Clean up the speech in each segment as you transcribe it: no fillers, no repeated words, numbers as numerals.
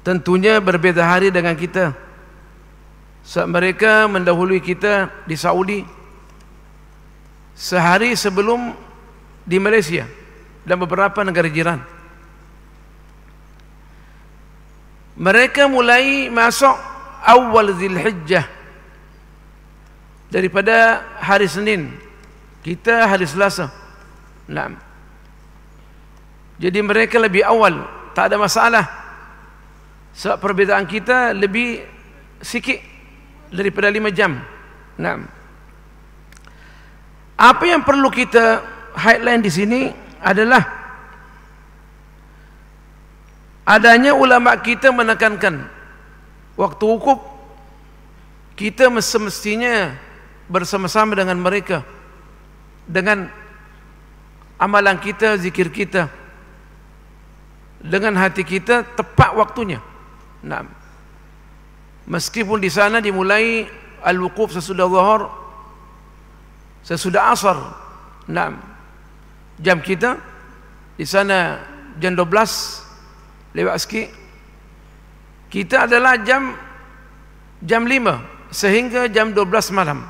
tentunya berbeza hari dengan kita. Saat mereka mendahului kita di Saudi, sehari sebelum di Malaysia dan beberapa negara jiran. Mereka mulai masuk awal Zulhijjah daripada hari Senin, kita hari Selasa. Naam. Jadi mereka lebih awal, tak ada masalah. Sebab perbezaan kita lebih sikit daripada 5 jam. Naam. Apa yang perlu kita highlight di sini adalah adanya ulama kita menekankan waktu wukuf kita semestinya bersama-sama dengan mereka, dengan amalan kita, zikir kita, dengan hati kita tepat waktunya. Nah, meskipun di sana dimulai al-wukuf sesudah zuhur, sesudah asar. Nah, jam kita di sana jam 12 lewat sikit. Kita adalah jam 5 sehingga jam 12 malam.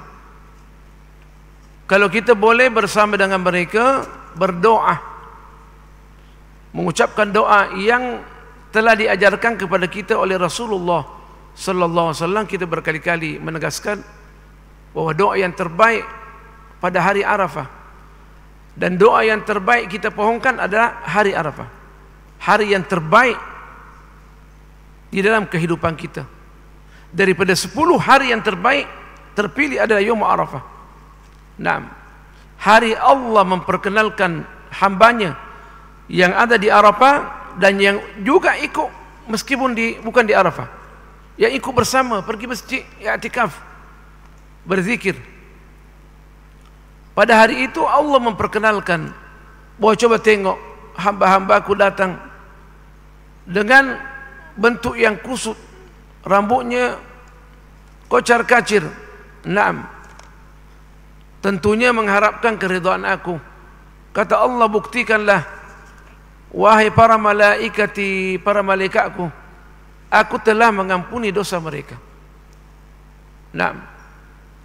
Kalau kita boleh bersama dengan mereka berdoa, mengucapkan doa yang telah diajarkan kepada kita oleh Rasulullah sallallahu alaihi wasallam, kita berkali-kali menegaskan bahwa doa yang terbaik pada hari Arafah dan doa yang terbaik kita pohonkan adalah hari Arafah. Hari yang terbaik di dalam kehidupan kita. Daripada 10 hari yang terbaik, terpilih adalah Yaum Arafah. Nah, hari Allah memperkenalkan hambanya yang ada di Arafah dan yang juga ikut meskipun bukan di Arafah, yang ikut bersama pergi masjid, i'tikaf, berzikir. Pada hari itu Allah memperkenalkan bahwa coba tengok hamba-hambaku datang dengan bentuk yang kusut, rambutnya kocar kacir. Naam. Tentunya mengharapkan keridhaan aku. Kata Allah, buktikanlah wahai para malaikati, para malaikatku, aku telah mengampuni dosa mereka. Naam.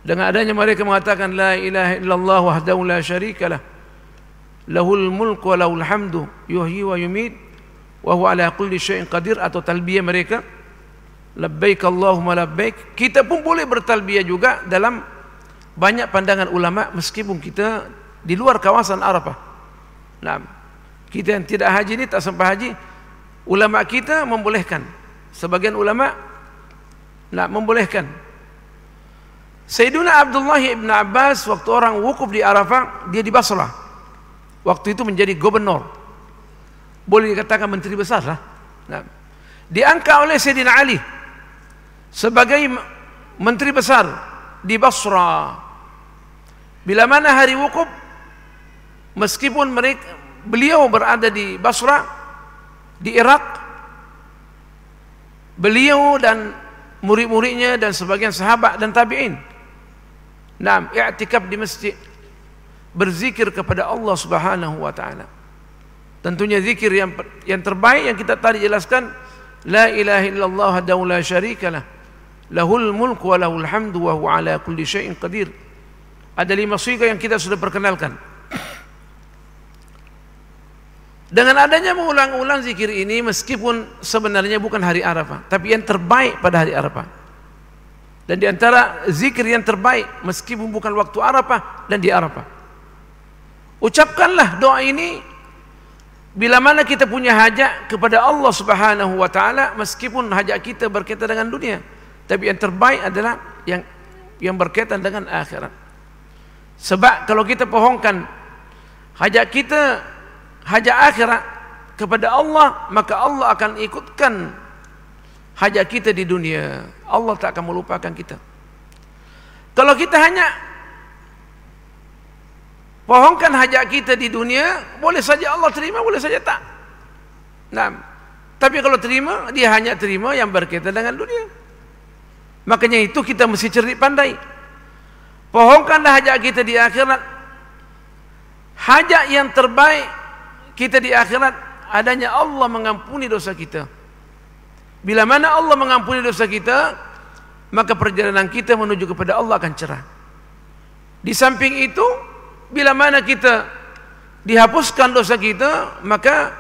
Dengan adanya mereka mengatakan la ilaha illallah wahdahu la syarikalah, lahul mulku wa lahul hamdu yuhyi wa yumit wa huwa ala kulli syai'in qadir, atau talbiyah mereka labbaik Allahumma labbaik. Kita pun boleh bertalbiyah juga dalam banyak pandangan ulama meskipun kita di luar kawasan Arafah. Nah, kita yang tidak haji ini tak sempat haji, ulama kita membolehkan. Sebagian ulama membolehkan. Sayyiduna Abdullah ibn Abbas waktu orang wukuf di Arafah, dia di Basrah. Waktu itu menjadi gubernur. Boleh dikatakan menteri besar lah. Nah, diangkat oleh Sayyidina Ali sebagai menteri besar di Basrah. Bila mana hari wukuf, meskipun beliau berada di Basrah, di Irak, beliau dan murid-muridnya dan sebagian sahabat dan tabi'in i'tikaf di masjid, berzikir kepada Allah Subhanahu wa taala. Tentunya zikir yang terbaik yang kita tadi jelaskan, la ilaha illallah wahdahu la syarikalah, lahul mulku wa lahul hamdu wa huwa ala kulli syai'in qadir. Ada 5 siga yang kita sudah perkenalkan. Dengan adanya mengulang-ulang zikir ini, meskipun sebenarnya bukan hari Arafah, tapi yang terbaik pada hari Arafah. Dan di antara zikir yang terbaik meskipun bukan waktu Arafah dan di Arafah. Ucapkanlah doa ini bila mana kita punya hajat kepada Allah Subhanahu wa taala, meskipun hajat kita berkaitan dengan dunia, tapi yang terbaik adalah yang berkaitan dengan akhirat. Sebab kalau kita pohonkan hajat kita, hajat akhirat kepada Allah, maka Allah akan ikutkan hajat kita di dunia. Allah tak akan melupakan kita. Kalau kita hanya pohonkan hajat kita di dunia, boleh saja Allah terima, boleh saja tak. Nah, tapi kalau terima, dia hanya terima yang berkaitan dengan dunia. Makanya itu kita mesti cerdik pandai. Pohonkanlah hajat kita di akhirat. Hajat yang terbaik kita di akhirat adanya Allah mengampuni dosa kita. Bila mana Allah mengampuni dosa kita, maka perjalanan kita menuju kepada Allah akan cerah. Di samping itu, bila mana kita dihapuskan dosa kita, maka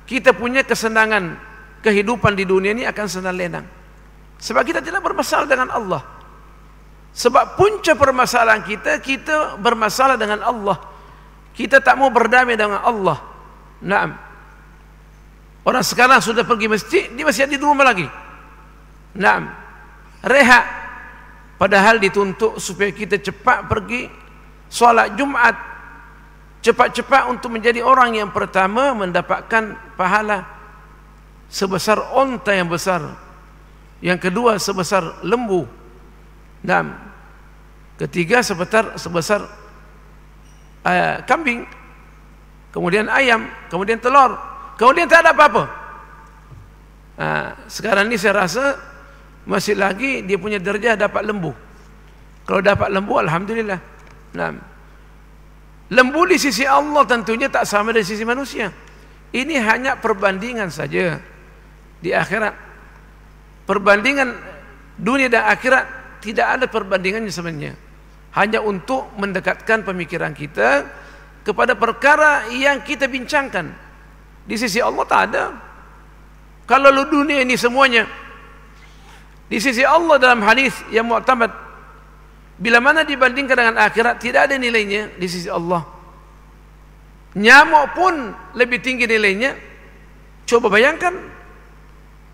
kita punya kesenangan kehidupan di dunia ini akan senang lenang. Sebab kita tidak bermasalah dengan Allah. Sebab punca permasalahan kita, kita bermasalah dengan Allah. Kita tak mau berdamai dengan Allah. Naam. Orang sekarang sudah pergi masjid, dia masih ada di rumah lagi. Naam. Rehat. Padahal dituntut supaya kita cepat pergi solat Jumat. Cepat-cepat untuk menjadi orang yang pertama mendapatkan pahala sebesar onta yang besar. Yang kedua sebesar lembu. Dan ketiga sebesar kambing. Kemudian ayam, kemudian telur, kemudian tak ada apa-apa. Sekarang ni saya rasa masih lagi dia punya darjah dapat lembu. Kalau dapat lembu, alhamdulillah. Nah, lembu di sisi Allah tentunya tak sama dari sisi manusia. Ini hanya perbandingan saja di akhirat. Perbandingan dunia dan akhirat tidak ada perbandingannya sebenarnya. Hanya untuk mendekatkan pemikiran kita kepada perkara yang kita bincangkan. Di sisi Allah tak ada. Kalau dunia ini semuanya di sisi Allah dalam hadis yang mu'tamad, bila mana dibandingkan dengan akhirat tidak ada nilainya di sisi Allah. Nyamuk pun lebih tinggi nilainya. Coba bayangkan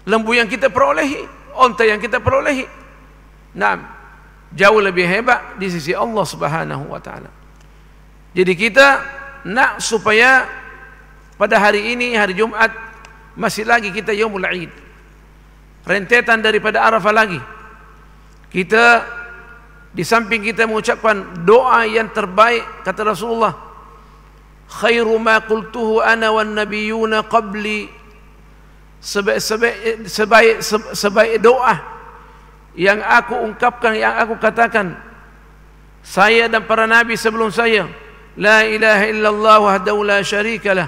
lembu yang kita perolehi, onta yang kita perolehi. Nah, jauh lebih hebat di sisi Allah Subhanahu wa taala. Jadi kita nak supaya pada hari ini, hari Jumat, masih lagi kita Yaumul Id. Rentetan daripada Arafah lagi. Kita di samping kita mengucapkan doa yang terbaik, kata Rasulullah, khairu ma qultuhu ana wan nabiyyuna qabli, sebaik doa yang aku ungkapkan, yang aku katakan, saya dan para nabi sebelum saya, la ilaha illallah wahdahu la syarikalah,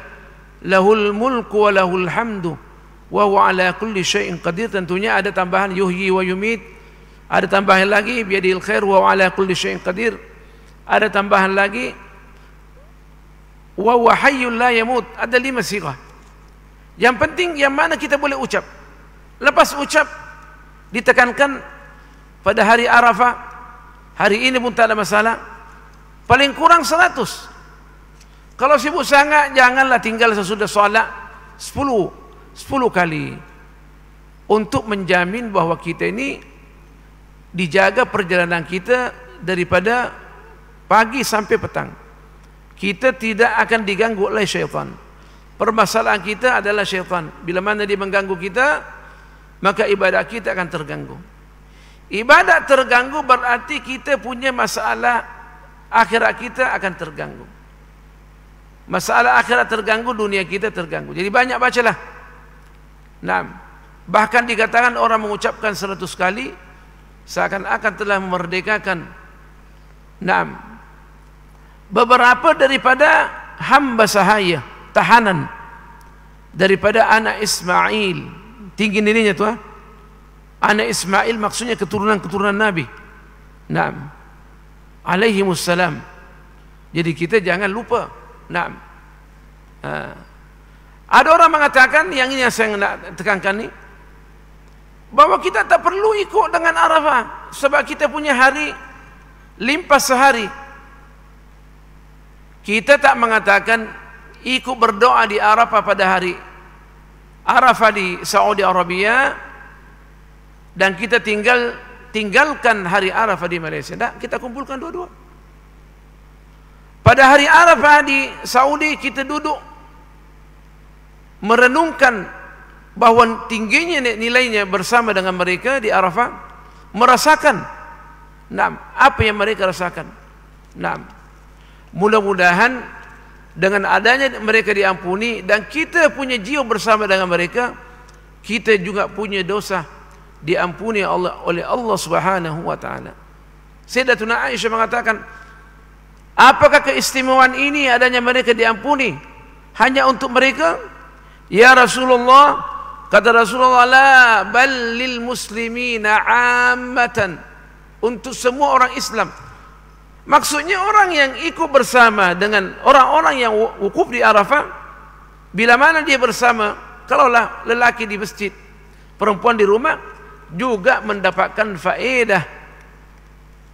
lahul mulku wa lahul hamdu wa huwa ala kulli syai'in qadir. Tentunya ada tambahan yuhyi wa yumit, ada tambahan lagi biyadil khair wa huwa ala kulli syai'in qadir, ada tambahan lagi wa huwa hayyul la yamut. Ada 5 sighah. Yang penting yang mana kita boleh ucap. Lepas ucap ditekankan pada hari Arafah, hari ini pun tak ada masalah, paling kurang 100. Kalau sibuk sangat, janganlah tinggal sesudah solat 10 kali, untuk menjamin bahawa kita ini dijaga perjalanan kita daripada pagi sampai petang. Kita tidak akan diganggu oleh syaitan. Permasalahan kita adalah syaitan. Bila mana dia mengganggu kita, maka ibadah kita akan terganggu. Ibadah terganggu berarti kita punya masalah akhirat kita akan terganggu. Masalah akhirat terganggu, dunia kita terganggu. Jadi banyak bacalah. Nah, bahkan dikatakan orang mengucapkan 100 kali seakan-akan telah memerdekakan beberapa daripada hamba sahaya, tahanan daripada anak Ismail. Tinggi nilainya tu. Anak Ismail maksudnya keturunan-keturunan Nabi. Naam. Alaihimussalam. Jadi kita jangan lupa. Naam. Ada orang mengatakan, yang ini yang saya nak tekankan ni, bahawa kita tak perlu ikut dengan Arafah sebab kita punya hari limpah sehari. Kita tak mengatakan ikut berdoa di Arafah pada hari Arafah di Saudi Arabia dan kita tinggalkan hari Arafah di Malaysia. Tak, kita kumpulkan dua-dua. Pada hari Arafah di Saudi kita duduk merenungkan bahawa tingginya nilainya bersama dengan mereka di Arafah, merasakan apa yang mereka rasakan. Mudah-mudahan dengan adanya mereka diampuni dan kita punya jiwa bersama dengan mereka, kita juga punya dosa diampuni oleh Allah Subhanahu wa taala. Sayyidatuna Aisyah mengatakan, apakah keistimewaan ini adanya mereka diampuni hanya untuk mereka? Ya Rasulullah, Kata Rasulullah, la bal lil muslimina ammatan, untuk semua orang Islam. Maksudnya orang yang ikut bersama dengan orang-orang yang wukuf di Arafah, bila mana dia bersama, kalaulah lelaki di masjid, perempuan di rumah, juga mendapatkan faedah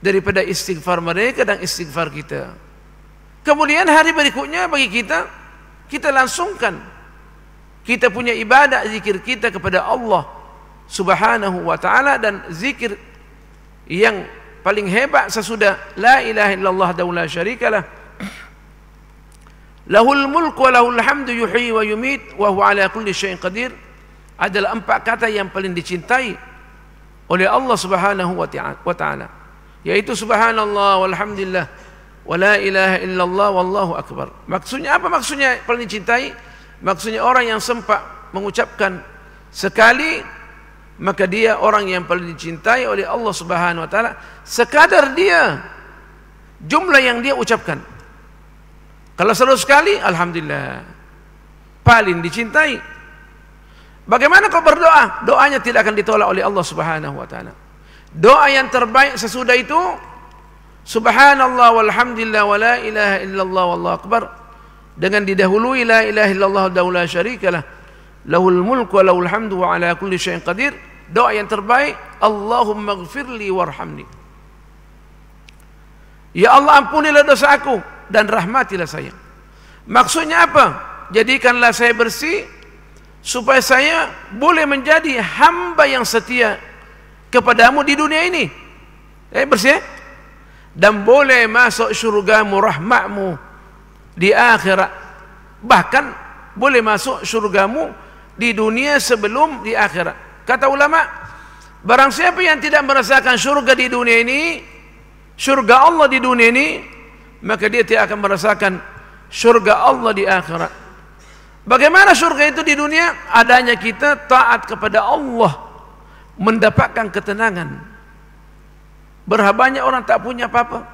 daripada istighfar mereka dan istighfar kita. Kemudian hari berikutnya bagi kita, kita langsungkan kita punya ibadah zikir kita kepada Allah Subhanahu wa ta'ala, dan zikir yang paling hebat sesudah la ilaha illallah wa la syarikalah, lahul mulku wa lahul hamdu yuhyi wa yumit wa huwa ala kulli syai'in qadir, adalah 4 kata yang paling dicintai oleh Allah Subhanahu wa ta'ala, yaitu subhanallah walhamdulillah wa la ilaha illallah wallahu akbar. Maksudnya apa? Maksudnya paling dicintai, maksudnya orang yang sempat mengucapkan sekali, maka dia orang yang paling dicintai oleh Allah Subhanahu wa ta'ala, sekadar dia jumlah yang dia ucapkan. Kalau 100 kali, alhamdulillah, paling dicintai. Bagaimana kau berdoa? Doanya tidak akan ditolak oleh Allah Subhanahu wa ta'ala. Doa yang terbaik sesudah itu, subhanallah walhamdulillah wa la ilaha illallah wallahu akbar, dengan didahului la ilaha illallah wa la syarikalah, lahul mulku wa lahul hamdu wa ala kulli syai'in qadir. Doa yang terbaik, Allahumma ighfirli warhamni, ya Allah ampunilah dosa aku dan rahmatilah saya. Maksudnya apa? Jadikanlah saya bersih supaya saya boleh menjadi hamba yang setia kepadamu di dunia ini, bersih, dan boleh masuk syurgamu, rahmatmu di akhirat, bahkan boleh masuk syurgamu di dunia sebelum di akhirat. Kata ulama, barang siapa yang tidak merasakan syurga di dunia ini, syurga Allah di dunia ini, maka dia tidak akan merasakan syurga Allah di akhirat. Bagaimana syurga itu di dunia? Adanya kita taat kepada Allah, mendapatkan ketenangan. Berapa banyak orang tak punya apa-apa,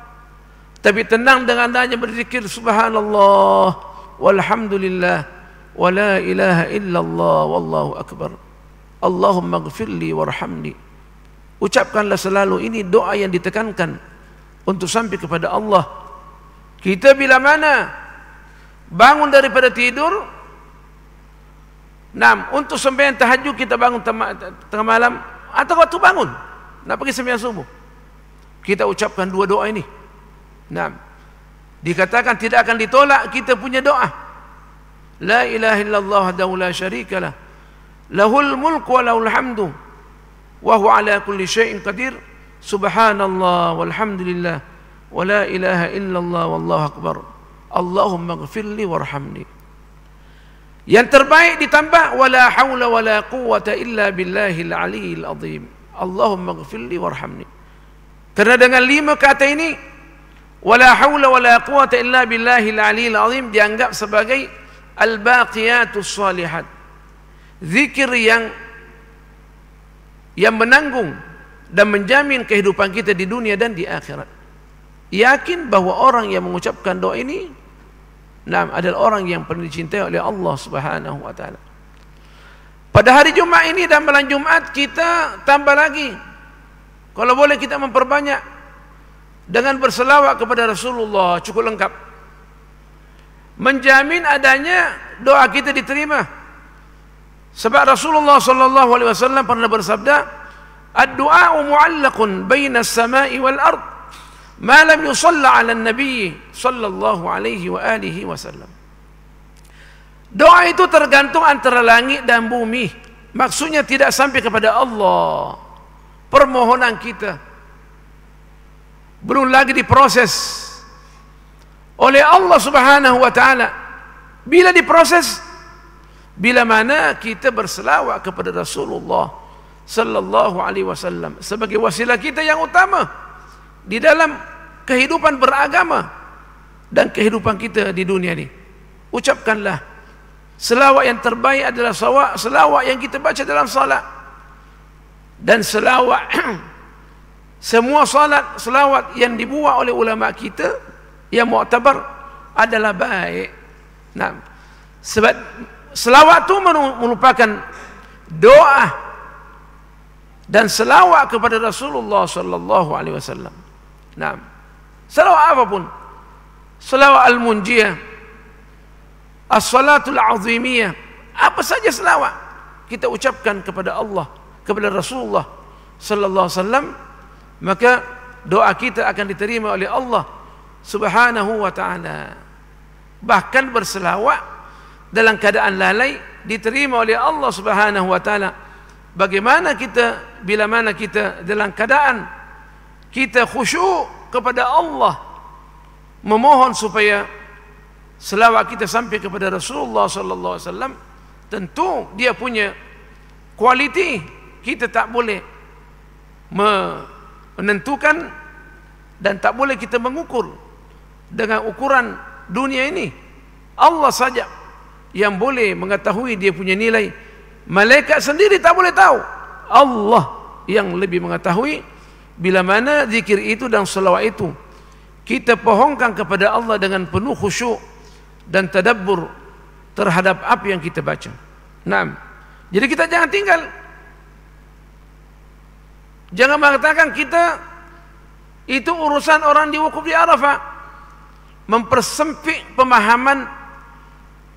tapi tenang dengan adanya berzikir subhanallah walhamdulillah wa la ilaha illallah wallahu akbar, Allahumma ighfirli warhamni. Ucapkanlah selalu, ini doa yang ditekankan untuk sampai kepada Allah. Kita bila mana bangun daripada tidur, untuk sembahyang tahajud, kita bangun tengah malam atau waktu bangun nak pergi sembahyang subuh, kita ucapkan 2 doa ini. Dikatakan tidak akan ditolak kita punya doa. La ilaha illallah wa la syarikalah, lahul mulku wa lahul hamdu wa huwa ala kulli syai'in qadir, subhanallah walhamdulillah wa la ilaha illallah wallahu akbar, Allahumma ighfirli warhamni. Yang terbaik ditambah wala haula wala quwwata illa billahil aliyyil azim, Allahumma ighfirli warhamni. Karena dengan 5 kata ini, wala haula wala quwwata illa billahil aliyyil azim, dianggap sebagai al-baqiyatus shalihat, zikir yang menanggung dan menjamin kehidupan kita di dunia dan di akhirat. Yakin bahwa orang yang mengucapkan doa ini adalah orang yang paling dicintai oleh Allah Subhanahu wa ta'ala. Pada hari Jumat ini dan malam Jumat, kita tambah lagi, kalau boleh kita memperbanyak dengan berselawat kepada Rasulullah, cukup lengkap, menjamin adanya doa kita diterima. Sebab Rasulullah sallallahu alaihi wasallam pernah bersabda, ad-du'a mu'allaqun baina as-sama'i wal ard ma lam yusalla 'ala an-nabi sallallahu alaihi wa alihi wasallam. Doa itu tergantung antara langit dan bumi. Maksudnya tidak sampai kepada Allah permohonan kita, belum lagi diproses oleh Allah Subhanahu wa ta'ala. Bila diproses? Bila mana kita berselawat kepada Rasulullah sallallahu alaihi wasallam sebagai wasilah kita yang utama di dalam kehidupan beragama dan kehidupan kita di dunia ini. Ucapkanlah selawat yang terbaik adalah selawat yang kita baca dalam salat. Dan selawat semua selawat yang dibuat oleh ulama kita yang muktabar adalah baik. Sebab selawat itu merupakan doa dan selawat kepada Rasulullah sallallahu alaihi wasallam. Nah, selawat apapun, selawat al-munjiyah, as-salatul azimiyah, apa saja selawat kita ucapkan kepada Allah, kepada Rasulullah sallallahu alaihi wasallam, maka doa kita akan diterima oleh Allah Subhanahu wa taala. Bahkan berselawat dalam keadaan lalai diterima oleh Allah Subhanahu wa taala. Bagaimana kita bila mana kita dalam keadaan kita khusyuk kepada Allah, memohon supaya selawat kita sampai kepada Rasulullah sallallahu alaihi wasallam, tentu dia punya kualiti. Kita tak boleh menentukan dan tak boleh kita mengukur dengan ukuran dunia ini. Allah saja yang boleh mengetahui dia punya nilai. Malaikat sendiri tak boleh tahu. Allah yang lebih mengetahui. Bila mana zikir itu dan selawat itu kita pohonkan kepada Allah dengan penuh khusyuk dan tadabbur terhadap apa yang kita baca. Naam. Jadi kita jangan tinggal, jangan mengatakan kita itu urusan orang di wukuf di Arafah, mempersempit pemahaman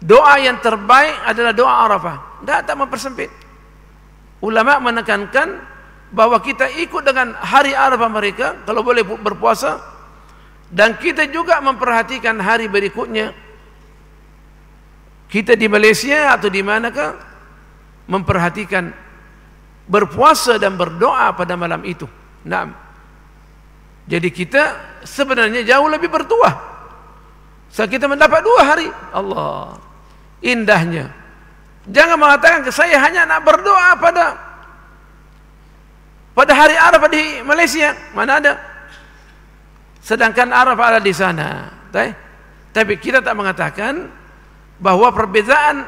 doa yang terbaik adalah doa Arafah. Tak mempersempit. Ulama menekankan bahwa kita ikut dengan hari Arafah mereka, kalau boleh berpuasa, dan kita juga memperhatikan hari berikutnya. Kita di Malaysia atau di manakah memperhatikan berpuasa dan berdoa pada malam itu. Nah, jadi kita sebenarnya jauh lebih bertuah. Saat kita mendapat 2 hari, Allah, indahnya. Jangan mengatakan saya hanya nak berdoa pada hari Arafah di Malaysia. Mana ada? Sedangkan Arafah ada di sana. Tapi kita tak mengatakan bahwa perbezaan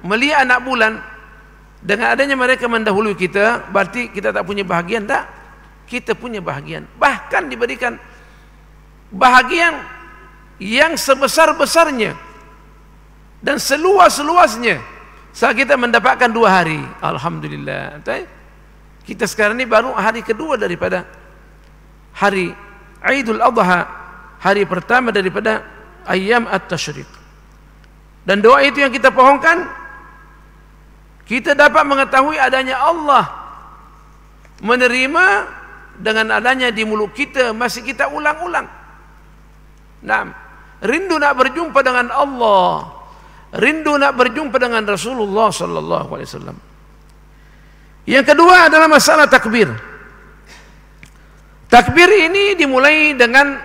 melihat anak bulan dengan adanya mereka mendahului kita berarti kita tak punya bahagian. Tak, kita punya bahagian. Bahkan diberikan bahagian yang sebesar-besarnya dan seluas-luasnya saat kita mendapatkan 2 hari. Alhamdulillah. Kita sekarang ini baru hari kedua daripada hari Aidul Adha, hari pertama daripada Ayyam At-Tashriq. Dan doa itu yang kita pohonkan, kita dapat mengetahui adanya Allah menerima dengan adanya di mulut kita, masih kita ulang-ulang. Nah, rindu nak berjumpa dengan Allah, rindu nak berjumpa dengan Rasulullah sallallahu alaihi wasallam. Yang kedua adalah masalah takbir. Takbir ini dimulai dengan,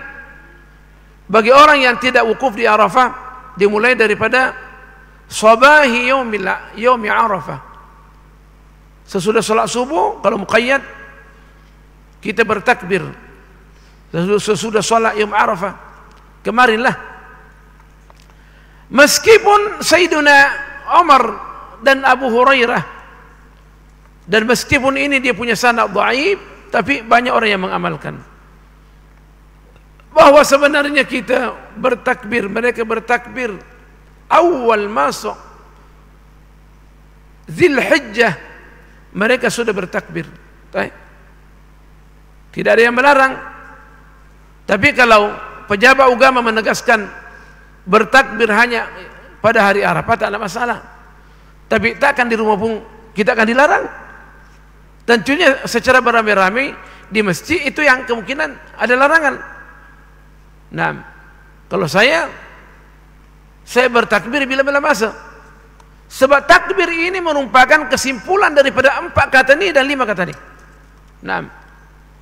bagi orang yang tidak wukuf di Arafah, dimulai daripada sabahi yaumi Arafah. Sesudah salat subuh, kalau muqayyad kita bertakbir. Sesudah salat yaum Arafah, kemarinlah. Meskipun Sayyiduna Umar dan Abu Hurairah, dan meskipun ini dia punya sanad dhaif, tapi banyak orang yang mengamalkan bahwa sebenarnya kita bertakbir, mereka bertakbir awal masuk Zulhijjah, mereka sudah bertakbir. Tidak ada yang melarang. Tapi kalau pejabat agama menegaskan bertakbir hanya pada hari Arafah, tak ada masalah. Tapi takkan di rumah pun kita akan dilarang. Tentunya secara beramai-ramai di masjid itu yang kemungkinan ada larangan. Nah, kalau saya bertakbir bila-bila masa. Sebab takbir ini merupakan kesimpulan daripada 4 kata ini dan 5 kata ini. Nah,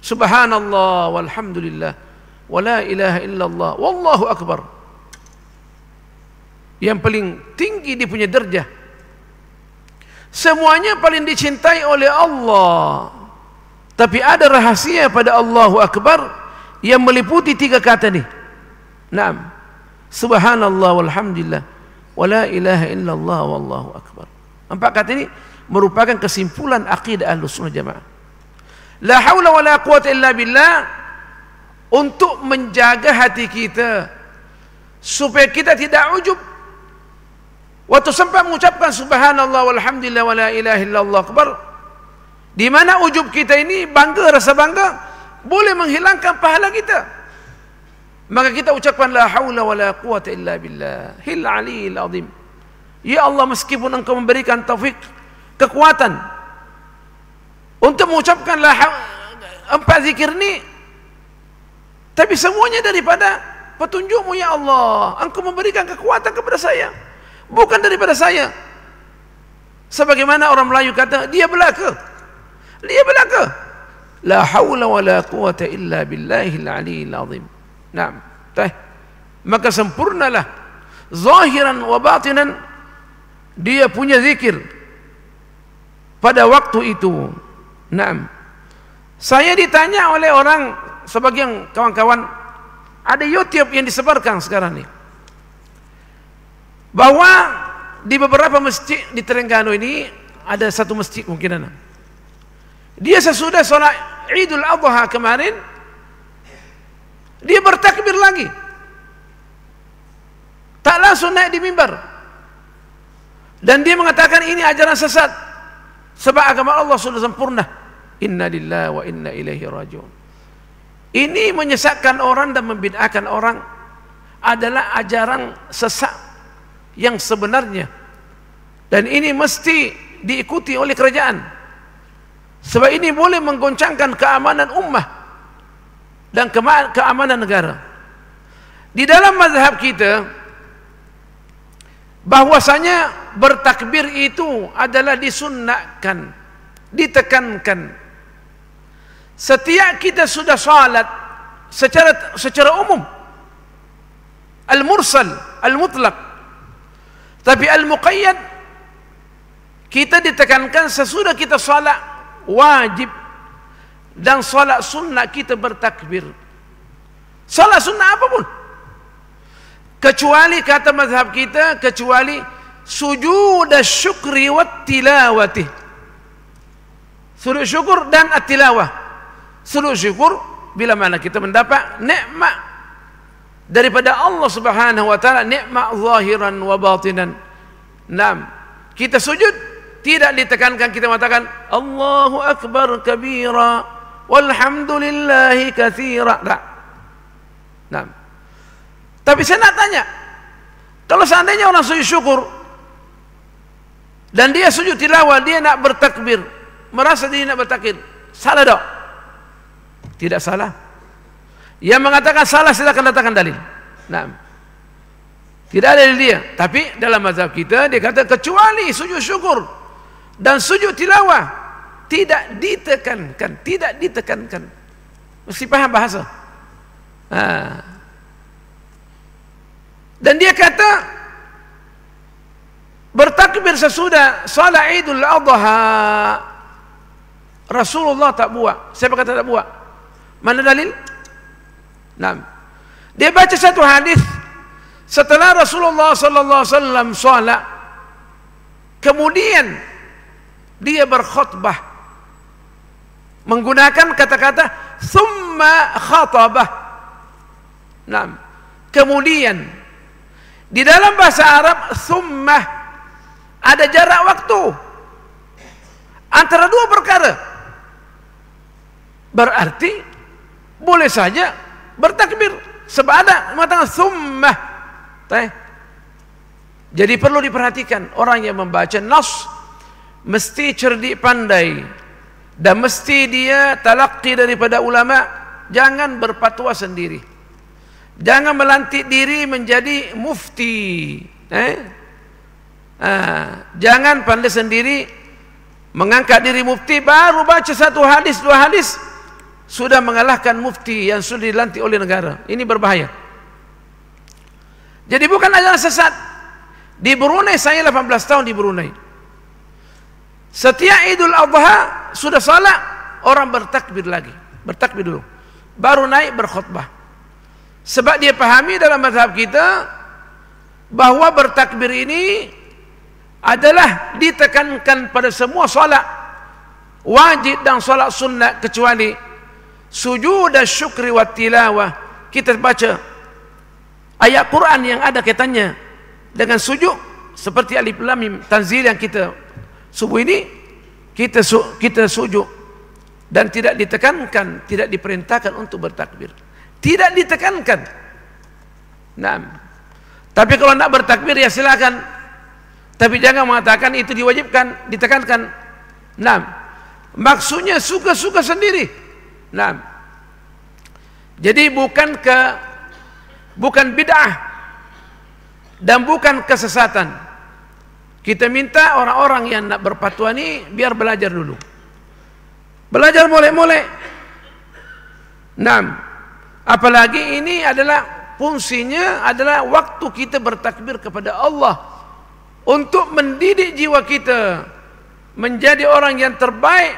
subhanallah walhamdulillah wala ilaha illallah wallahu akbar. Yang paling tinggi dia punya derajah. Semuanya paling dicintai oleh Allah. Tapi ada rahasia pada Allahu Akbar yang meliputi 3 kata ni. Naam. Subhanallah walhamdulillah wala ilaha illallah wallahu akbar. 4 kata ini merupakan kesimpulan akidah Ahlussunnah Jamaah. La haula wala quwwata illa billah, untuk menjaga hati kita supaya kita tidak ujub Waktu sempat mengucapkan subhanallah walhamdulillah wala ilaha illallah akbar, di mana ujub kita ini bangga, rasa bangga boleh menghilangkan pahala kita, maka kita ucapkan la haula wala quwata illa billah hil aliyil azim. Ya Allah, meskipun Engkau memberikan taufik, kekuatan untuk mengucapkan empat zikir ini, tapi semuanya daripada petunjuk-Mu ya Allah. Engkau memberikan kekuatan kepada saya, bukan daripada saya. Sebagaimana orang Melayu kata, dia belaka. Dia belaka. La haula wala quwata illa billahil aliyil azim. Naam. Maka sempurnalah zahiran wa batinan dia punya zikir pada waktu itu. Naam. Saya ditanya oleh orang, sebagian kawan-kawan, ada YouTube yang disebarkan sekarang ni, bahwa di beberapa masjid di Terengganu ini, ada satu masjid mungkin, dia sesudah solat Idul Adha kemarin, dia bertakbir lagi, tak langsung naik di mimbar, dan dia mengatakan ini ajaran sesat, sebab agama Allah sudah sempurna. Inna lillahi wa inna ilaihi rajiun. Ini menyesatkan orang dan membid'ahkan orang adalah ajaran sesat yang sebenarnya, dan ini mesti diikuti oleh kerajaan, sebab ini boleh menggoncangkan keamanan ummah dan keamanan negara. Di dalam mazhab kita, bahwasanya bertakbir itu adalah disunnahkan, ditekankan. Setiap kita sudah salat secara umum, al-mursal, al-mutlaq, tapi al-muqayyad kita ditekankan sesudah kita salat wajib dan salat sunnah kita bertakbir. Salat sunnah apapun, kecuali kata mazhab kita, kecuali sujud syukri wat tilawati, sujud syukur dan at-tilawah. Sujud syukur bila mana kita mendapat nikmat daripada Allah Subhanahu wa taala, nikmat zahiran wa batinan. Naam, kita sujud tidak ditekankan kita mengatakan Allahu akbar kabira walhamdulillahi katsira. Naam. Tapi saya nak tanya, kalau seandainya orang sujud syukur dan dia sujud tilawah, dia nak bertakbir, merasa dia nak bertakbir, salah tak? Tidak salah. Yang mengatakan salah silakan datangkan dalil. Nah, tidak ada dalil dia. Tapi dalam mazhab kita dia kata kecuali sujud syukur dan sujud tilawah tidak ditekankan, tidak ditekankan. Mesti paham bahasa. Dan dia kata bertakbir sesudah salat Idul Adha Rasulullah tak buat. Siapa kata tak buat? Mana dalil? Nah, dia baca satu hadis setelah Rasulullah sallallahu alaihi wasallam salat, kemudian dia berkhutbah menggunakan kata-kata thumma khatabah. Nah, kemudian di dalam bahasa Arab thumma ada jarak waktu antara dua perkara, berarti boleh saja bertakbir sebab ada mengatakan summah. Jadi perlu diperhatikan, orang yang membaca nas mesti cerdik pandai dan mesti dia talaqi daripada ulama. Jangan berfatwa sendiri, jangan melantik diri menjadi mufti. Jangan pandai sendiri mengangkat diri mufti, baru baca satu hadis dua hadis sudah mengalahkan mufti yang sudah dilantik oleh negara. Ini berbahaya. Jadi bukan ajaran sesat. Di Brunei, saya 18 tahun di Brunei, setiap Idul Adha sudah salat, orang bertakbir lagi, bertakbir dulu, baru naik berkhutbah. Sebab dia pahami dalam mazhab kita bahwa bertakbir ini adalah ditekankan pada semua salat wajib dan salat sunnah, kecuali sujud syukri wa tilawah. Kita baca ayat Quran yang ada kaitannya dengan sujud seperti alif lam mim tanzil yang kita subuh ini, kita sujud dan tidak ditekankan, tidak diperintahkan untuk bertakbir. Tidak ditekankan. Nah, tapi kalau nak bertakbir ya silakan. Tapi jangan mengatakan itu diwajibkan, ditekankan. Nah, maksudnya suka-suka sendiri. Nah, jadi bukan bid'ah dan bukan kesesatan. Kita minta orang-orang yang nak berfatwa ini biar belajar dulu. Belajar mulai-mulai. Nah, apalagi ini adalah fungsinya adalah waktu kita bertakbir kepada Allah untuk mendidik jiwa kita menjadi orang yang terbaik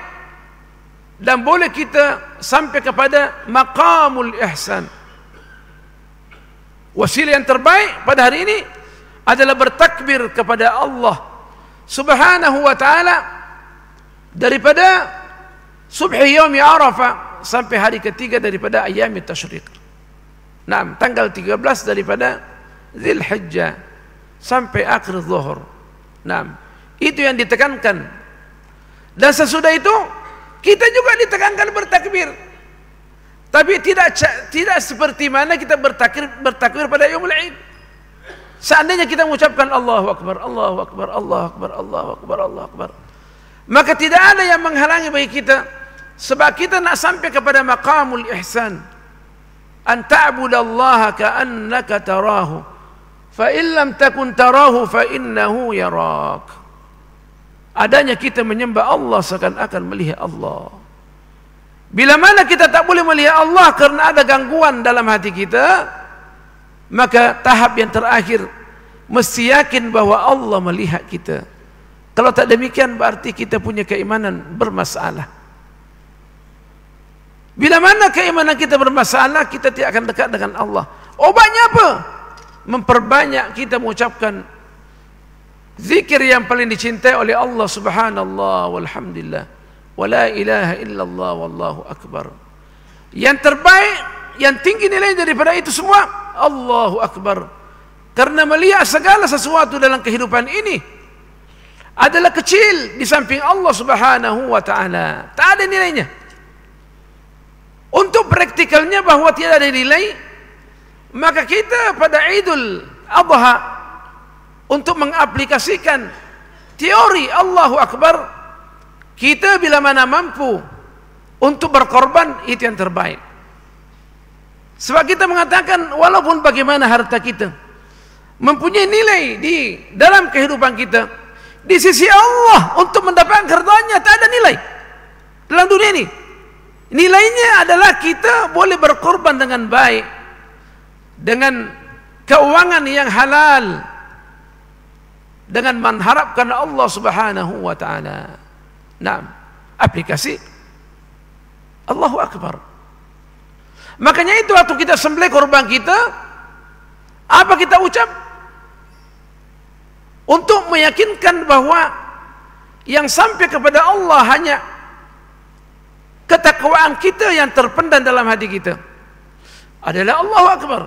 dan boleh kita sampai kepada maqamul ihsan. Wasilah yang terbaik pada hari ini adalah bertakbir kepada Allah Subhanahu wa ta'ala daripada subhi yaumi Arafah sampai hari ketiga daripada ayam tasyriq. Nah, tanggal 13 daripada Dzulhijjah sampai akhir zuhur. Nah, itu yang ditekankan. Dan sesudah itu kita juga ditekankan bertakbir. Tapi tidak seperti mana kita bertakbir pada yaumul Id. Seandainya kita mengucapkan Allahu Akbar, Allahu Akbar, Allahu Akbar, Allahu Akbar, Allahu Akbar, maka tidak ada yang menghalangi bagi kita, sebab kita nak sampai kepada maqamul ihsan. An ta'budallaha ka'annaka tarahu, fa in lam takun tarahu fa innahu yarak. Adanya kita menyembah Allah seakan-akan melihat Allah. Bila mana kita tak boleh melihat Allah karena ada gangguan dalam hati kita, maka tahap yang terakhir mesti yakin bahwa Allah melihat kita. Kalau tak demikian berarti kita punya keimanan bermasalah. Bila mana keimanan kita bermasalah, kita tidak akan dekat dengan Allah. Obatnya apa? Memperbanyak kita mengucapkan zikir yang paling dicintai oleh Allah, subhanallah walhamdulillah wa la ilaha illallah wallahu akbar. Yang terbaik, yang tinggi nilai daripada itu semua, Allahu akbar. Karena melihat segala sesuatu dalam kehidupan ini adalah kecil di samping Allah Subhanahu wa ta'ala. Tak ada nilainya. Untuk praktikalnya bahwa tidak ada nilai, maka kita pada Idul Adha untuk mengaplikasikan teori Allahu Akbar, kita bila mana mampu untuk berkorban, itu yang terbaik. Sebab kita mengatakan walaupun bagaimana harta kita mempunyai nilai di dalam kehidupan kita, di sisi Allah untuk mendapatkan hartanya tak ada nilai dalam dunia ini. Nilainya adalah kita boleh berkorban dengan baik, dengan keuangan yang halal, dengan mengharapkan Allah Subhanahu wa ta'ala. Nah, aplikasi Allahu Akbar. Makanya itu waktu kita sembelih korban kita, apa kita ucap? Untuk meyakinkan bahwa yang sampai kepada Allah hanya ketakwaan kita yang terpendam dalam hati kita adalah Allahu Akbar.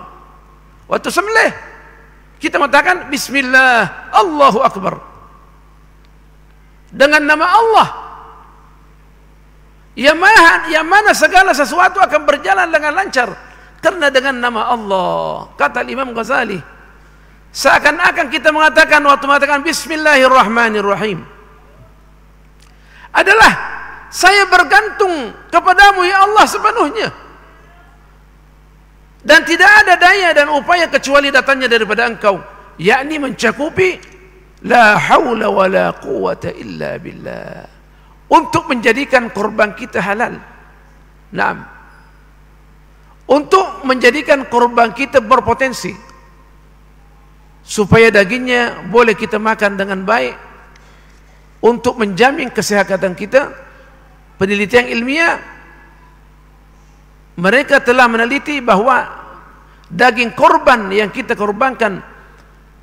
Waktu sembelih kita mengatakan bismillah, Allahu Akbar, dengan nama Allah yang mana segala sesuatu akan berjalan dengan lancar karena dengan nama Allah. Kata Imam Ghazali, seakan-akan kita mengatakan waktu mengatakan bismillahirrahmanirrahim adalah saya bergantung kepadamu ya Allah sepenuhnya, dan tidak ada daya dan upaya kecuali datangnya daripada engkau, yakni mencakupi la haula wa la quwata illa billah, untuk menjadikan korban kita halal. Naam, untuk menjadikan korban kita berpotensi supaya dagingnya boleh kita makan dengan baik, untuk menjamin kesehatan kita. Penelitian ilmiah mereka telah meneliti bahwa daging korban yang kita korbankan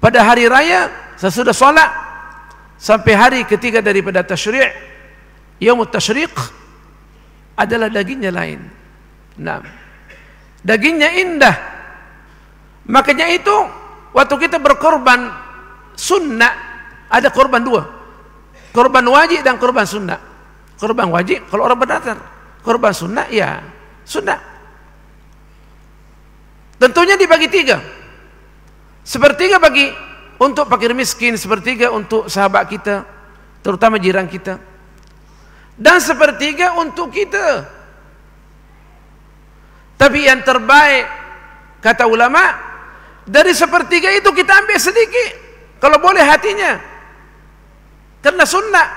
pada hari raya sesudah solat sampai hari ketiga daripada tasyri', yaumut tasyriq, adalah dagingnya lain. Nah, dagingnya indah. Makanya itu waktu kita berkorban sunnah ada korban dua, korban wajib dan korban sunnah. Korban wajib kalau orang berdasar, korban sunnah ya sunnah. Tentunya dibagi tiga, sepertiga bagi untuk fakir miskin, sepertiga untuk sahabat kita, terutama jiran kita, dan sepertiga untuk kita. Tapi yang terbaik kata ulama, dari sepertiga itu kita ambil sedikit kalau boleh hatinya, karena sunnah.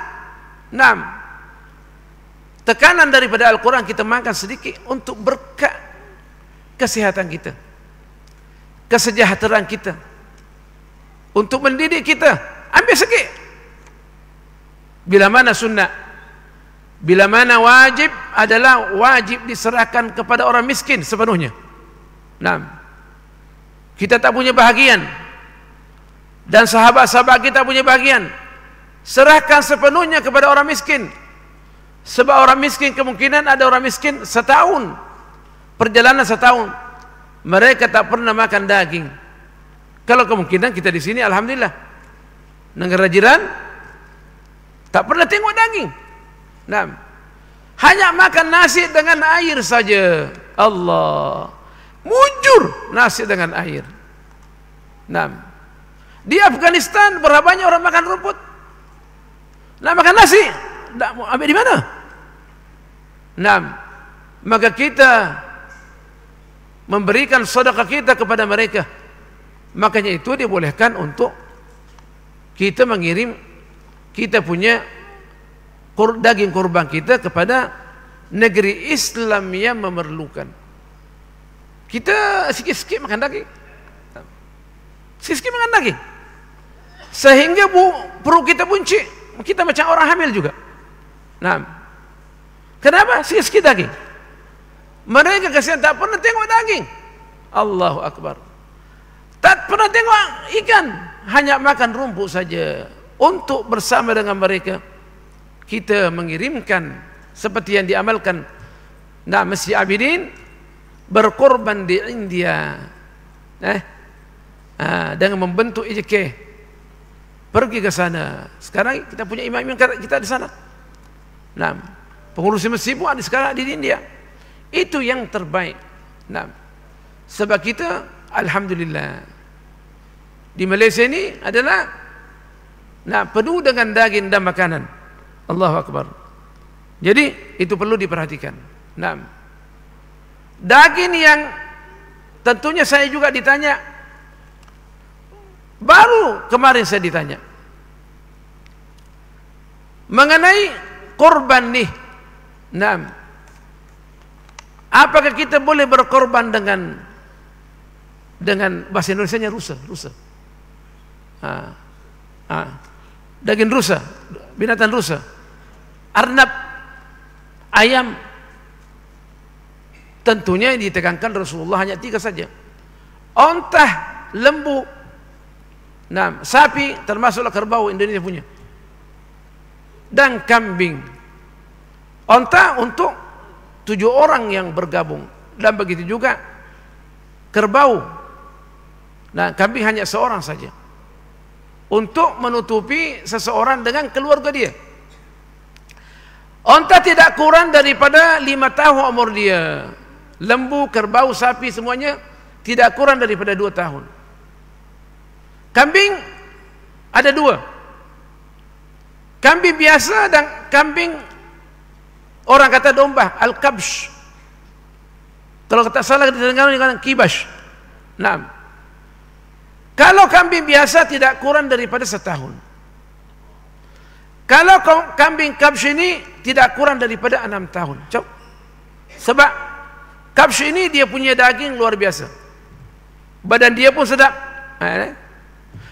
Tekanan daripada Al-Quran kita makan sedikit untuk berkat kesehatan kita, kesejahteraan kita, untuk mendidik kita, ambil sedikit. Bila mana sunnah, bila mana wajib adalah wajib diserahkan kepada orang miskin sepenuhnya. Kita tak punya bahagian, dan sahabat-sahabat kita punya bahagian, serahkan sepenuhnya kepada orang miskin. Sebab orang miskin, kemungkinan ada orang miskin setahun, perjalanan setahun, mereka tak pernah makan daging. Kalau kemungkinan kita di sini, alhamdulillah, negara jiran tak pernah tengok daging. Hanya makan nasi dengan air saja. Allah, mujur nasi dengan air. Di Afghanistan berapa banyak orang makan rumput? Nak makan nasi, nak ambil di mana? Maka kita memberikan sedekah kita kepada mereka. Makanya itu dibolehkan untuk kita mengirim kita punya daging kurban kita kepada negeri Islam yang memerlukan. Kita sikit-sikit makan daging, sikit-sikit makan daging, sehingga perut kita buncit. Kita macam orang hamil juga. Kenapa? Sikit-sikit daging. Mereka kasihan tak pernah tengok daging. Allahu Akbar. Tak pernah tengok ikan, hanya makan rumput saja. Untuk bersama dengan mereka kita mengirimkan seperti yang diamalkan Masjid Abidin berkorban di India, dengan membentuk IJK, pergi ke sana. Sekarang kita punya imam-imam kita di sana. Pengurus masjid pun ada sekarang di India. Itu yang terbaik. Sebab kita alhamdulillah di Malaysia ini adalah penuh dengan daging dan makanan. Allahu Akbar. Jadi itu perlu diperhatikan. Daging yang tentunya saya juga ditanya, baru kemarin saya ditanya mengenai korban nih. Apakah kita boleh berkorban dengan bahasa Indonesianya rusa? Daging rusa, binatang rusa, arnab, ayam. Tentunya ditekankan Rasulullah hanya 3 saja: ontah, lembu, sapi, termasuklah kerbau Indonesia punya, dan kambing. Onta untuk 7 orang yang bergabung, dan begitu juga kerbau. Kambing hanya seorang saja, untuk menutupi seseorang dengan keluarga dia. Onta tidak kurang daripada 5 tahun umur dia. Lembu, kerbau, sapi semuanya tidak kurang daripada 2 tahun. Kambing ada 2. Kambing biasa dan kambing orang kata domba, al-kabsh. Kalau kata salah didengar dengan kibash. Kalau kambing biasa tidak kurang daripada 1 tahun. Kalau kambing kabsh ini tidak kurang daripada 6 tahun. Sebab kabsh ini dia punya daging luar biasa. Badan dia pun sedap.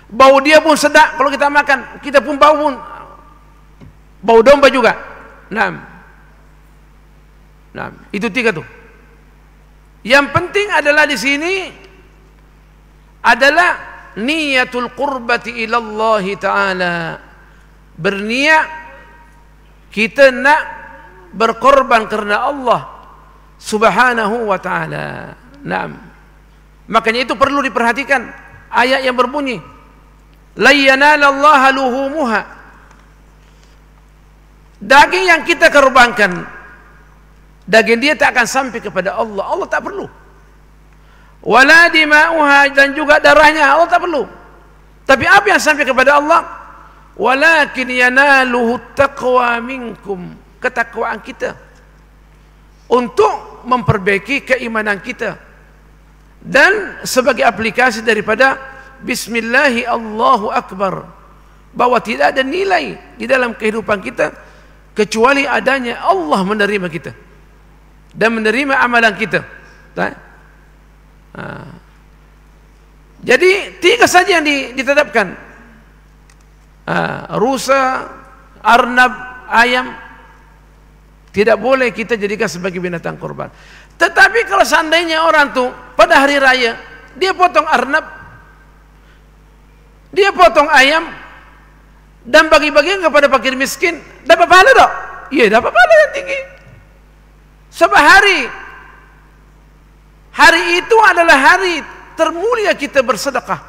Bau dia pun sedap. Kalau kita makan, kita pun bau domba juga. Itu 3 tuh. Yang penting adalah di sini adalah niyatul qurbati ilallah ta'ala. Berniat kita nak berkorban karena Allah subhanahu wa ta'ala. Makanya itu perlu diperhatikan ayat yang berbunyi la yanalallaha luhumuha. Daging yang kita korbankan, daging dia tak akan sampai kepada Allah. Allah tak perlu. Wala dima'uha, dan juga darahnya Allah tak perlu. Tapi apa yang sampai kepada Allah? Walakin yanaluhu taqwa minkum, ketakwaan kita untuk memperbaiki keimanan kita, dan sebagai aplikasi daripada bismillahi Allahu Akbar, bahwa tidak ada nilai di dalam kehidupan kita kecuali adanya Allah menerima kita dan menerima amalan kita. Jadi 3 saja yang ditetapkan: rusa, arnab, ayam. Tidak boleh kita jadikan sebagai binatang korban. Tetapi kalau seandainya orang tuh pada hari raya dia potong arnab, dia potong ayam, dan bagi-bagian kepada fakir miskin, dapat pahala tak? Iya, dapat pahala yang tinggi. Sebab hari itu adalah hari termulia kita bersedekah.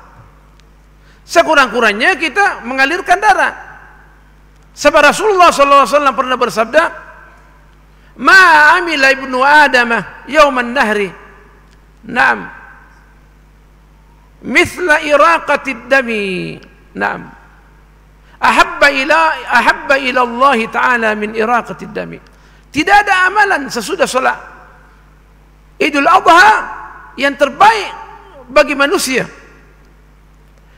Sekurang-kurangnya kita mengalirkan darah. Sebab Rasulullah SAW pernah bersabda, ma amila ibnu adamah yawman nahri, na'am, mithla iraqatid dami, na'am, ahabba ila Allah ta'ala min iraqatid dami. Tidak ada amalan sesudah salat Idul Adha yang terbaik bagi manusia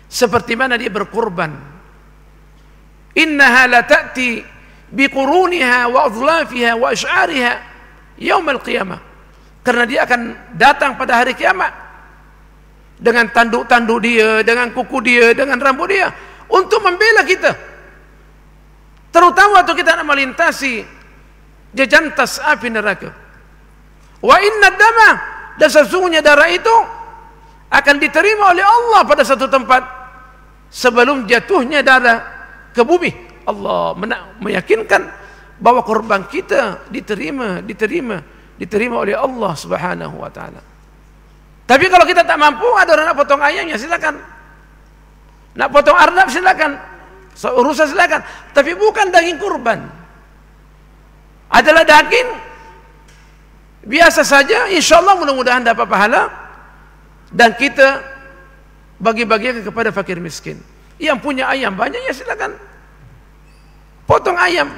seperti mana dia berkorban. Innaha la ta'ti biquruniha wa adlafiha wa ash'ariha yaumal qiyamah, karena dia akan datang pada hari kiamat dengan tanduk-tanduk dia, dengan kuku dia, dengan rambut dia, untuk membela kita, terutama waktu kita nak melintasi jejantas api neraka. Wa inna dama, dan sesungguhnya darah itu akan diterima oleh Allah pada satu tempat sebelum jatuhnya darah ke bumi. Allah meyakinkan bahwa korban kita diterima oleh Allah Subhanahu wa taala. Tapi kalau kita tak mampu, ada orang nak potong ayam, ya silakan. Nak potong arnab silakan. Rusa silakan. Tapi bukan daging kurban. Adalah daging biasa saja, insyaallah mudah-mudahan dapat pahala, dan kita bagi-bagikan kepada fakir miskin. Yang punya ayam banyak, ya silakan potong ayam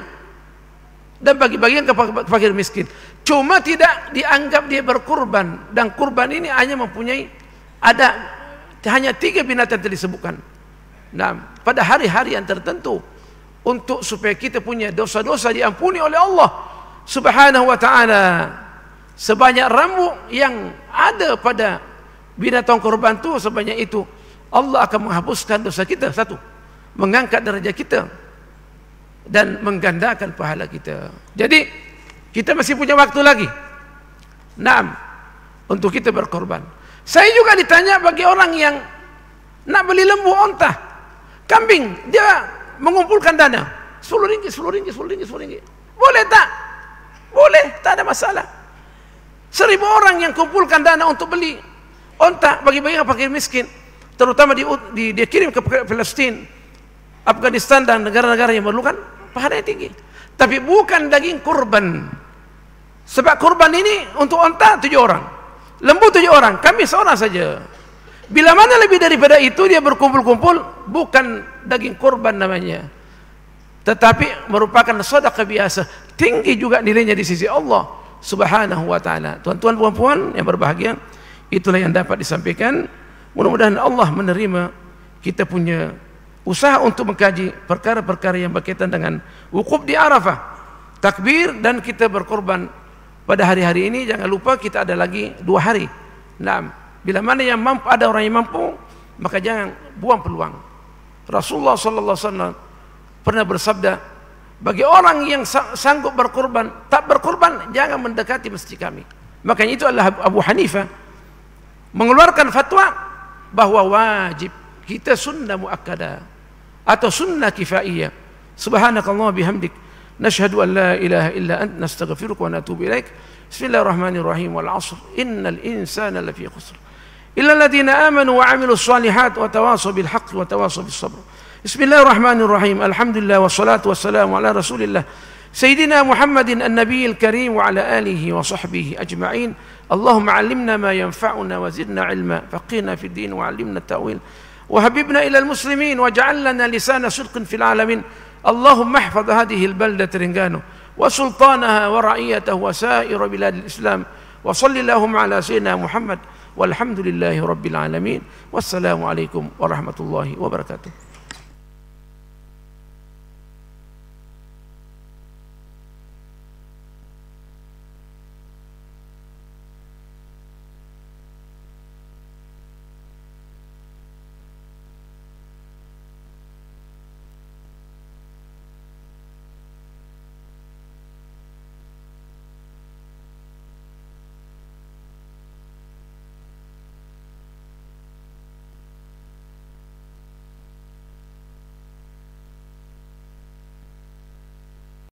dan bagi-bagian kepada fakir miskin. Cuma tidak dianggap dia berkurban, dan kurban ini hanya mempunyai hanya 3 binatang yang disebutkan. Nah, pada hari-hari yang tertentu, untuk supaya kita punya dosa-dosa diampuni oleh Allah Subhanahu wa taala. Sebanyak rambut yang ada pada binatang kurban itu, sebanyak itu Allah akan menghapuskan dosa kita. 1, mengangkat derajat kita dan menggandakan pahala kita. Jadi kita masih punya waktu lagi, untuk kita berkorban. Saya juga ditanya bagi orang yang nak beli lembu, onta, kambing, dia mengumpulkan dana 10 ringgit. Boleh tak? Boleh, tak ada masalah. 1000 orang yang kumpulkan dana untuk beli onta bagi-bagi fakir miskin, terutama dia kirim ke Palestina, Afghanistan dan negara-negara yang memerlukan, pahalanya tinggi. Tapi bukan daging kurban. Sebab kurban ini untuk onta 7 orang, lembu 7 orang, kami seorang saja. Bila mana lebih daripada itu dia berkumpul-kumpul, bukan daging kurban namanya, tetapi merupakan sedekah biasa, tinggi juga nilainya di sisi Allah Subhanahu wa taala. Tuan-tuan puan-puan yang berbahagia, itulah yang dapat disampaikan. Mudah-mudahan Allah menerima kita punya usaha untuk mengkaji perkara-perkara yang berkaitan dengan wukuf di Arafah, takbir, dan kita berkorban pada hari-hari ini. Jangan lupa kita ada lagi 2 hari. Bila mana yang mampu, ada orang yang mampu, maka jangan buang peluang. Rasulullah sallallahu alaihi wasallam pernah bersabda, bagi orang yang sanggup berkorban, tak berkorban, jangan mendekati masjid kami. Makanya itu adalah Abu Hanifah mengeluarkan fatwa bahwa wajib kita sunnah muakkadah atau sunnah kifaiyah. Subhanakallah bihamdik, nashhadu an la ilaha illa ant, nastaghfiruka wa natubu ilaik. Bismillahirrahmanirrahim. Wal 'ashr, innal insana lafi khusr إلا الذين آمنوا وعملوا الصالحات وتواصوا بالحق وتواصوا بالصبر. بسم الله الرحمن الرحيم. الحمد لله والصلاة والسلام على رسول الله سيدنا محمد النبي الكريم وعلى آله وصحبه أجمعين. اللهم علمنا ما ينفعنا وزدنا علما، فقهنا في الدين وعلمنا التأويل، وحببنا إلى المسلمين واجعل لنا لسان صدق في العالمين. اللهم احفظ هذه البلدة ترنجانو وسلطانها ورعيته وسائر بلاد الإسلام، وصل اللهم على سيدنا محمد والحمد لله رب العالمين. والسلام عليكم ورحمة الله وبركاته.